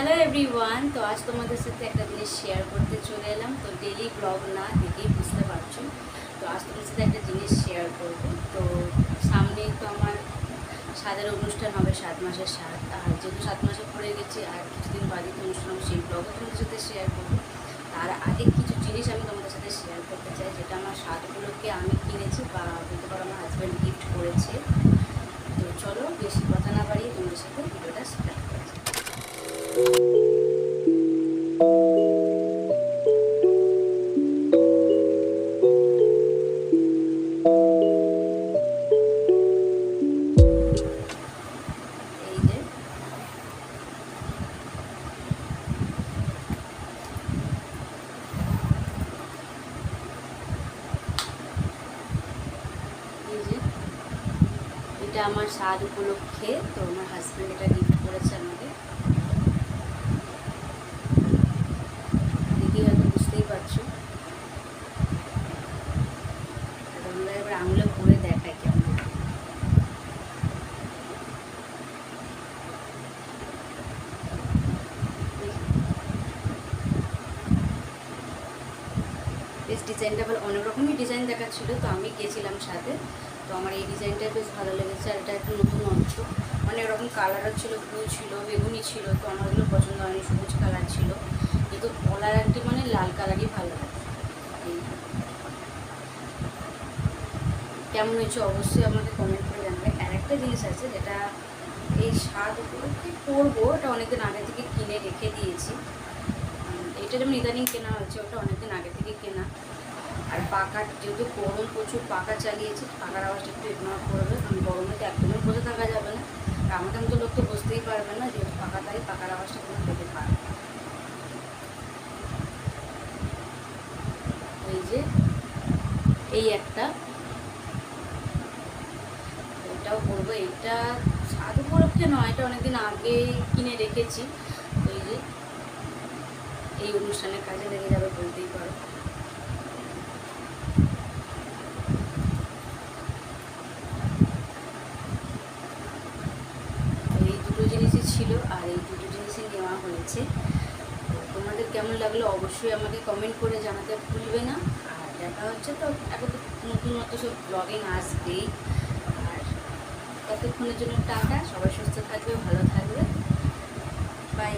Hello everyone. তো আজ তোমাদের সাথে একটা জিনিস শেয়ার করতে চলে এলাম। তো ডেলি ব্লগ না দেখেই বুঝতে পারছো। তো আজ তোমাদের সাথে একটা জিনিস শেয়ার করব। তো সামনেই তো আমার স্বাদের অনুষ্ঠান হবে, 7 মাসের স্বাদ। আর যেহেতু 7 মাসে পড়ে গেছি, আর কিছুদিন বাদে তো অনুষ্ঠান হবে, সেই ব্লগও তোমাদের সাথে শেয়ার করবো। তার আগে কিছু জিনিস আমি তোমাদের সাথে শেয়ার করতে চাই, যেটা আমার স্বাদগুলোকে আমি কিনেছি বা বলতে পারো আমার হাজব্যান্ড গিফট করেছে। তো চলো বেশি কথা না বাড়িয়ে তোমাদের সাথে ভিডিওটা স্টার্ট করা যাক। এই যে এই যে এটা আমার স্বাদ উপলক্ষে, তো আমার হাজব্যান্ড এটা গিফট করেছে আমাকে। দেখি হয়তো বুঝতেই পারছো। তোমরা এবার আঙুলে ভরে দেখাই কেমন। বেশ ডিজাইনটা ভালো, অনেক রকমই ডিজাইন দেখাচ্ছিল, তো আমি গেছিলাম সাথে। তো আমার এই ডিজাইনটা বেশ ভালো লেগেছে। আর এটা একটু নতুন অংশ, অনেক রকম কালারও ছিল, ব্লু ছিল, বেগুনি ছিল। তো আমার এগুলো পছন্দ হয়নি, সবুজ কালার ছিল। কিন্তু কলার আংটি মানে লাল কালারই ভালো লাগে। কেমন হয়েছে অবশ্যই আমাকে কমেন্ট করে জানাবে। আর একটা জিনিস আছে যেটা এই স্বাদ উপলক্ষে করবো, ওটা অনেকদিন আগে থেকে কিনে রেখে দিয়েছি। এটা যেমন ইদানিং কেনা হয়েছে, ওটা অনেকদিন আগে থেকে কেনা। আর পাকা, যেহেতু গরম প্রচুর, পাকা চালিয়েছি, পাকার আওয়াজটা একটু ইগনোর করবে, কারণ গরমে তো একদমই বসে থাকা যাবে না। আর আমাদের মতো লোক তো বুঝতেই পারবে না, যেহেতু পাকা তাই পাকার আওয়াজটা কোনো পেতে পারবে। এই যে এই একটা, এটাও করবো। এটা স্বাদ উপলক্ষে নয়, এটা অনেকদিন আগে কিনে রেখেছি। তো এই যে এই অনুষ্ঠানের কাজে লেগে যাবে বলতেই পারো। এই দুটো জিনিসই ছিল, আর এই দুটো জিনিসই নেওয়া হয়েছে। তোমাদের কেমন লাগলো অবশ্যই আমাকে কমেন্ট করে জানাতে ভুলবে না। আর দেখা হচ্ছে তো, এখন তো নতুনত্ব সব ব্লগিং আসবেই। আর ততক্ষণের জন্য টাটা, সবাই সুস্থ থাকবে, ভালো থাকবে, বাই।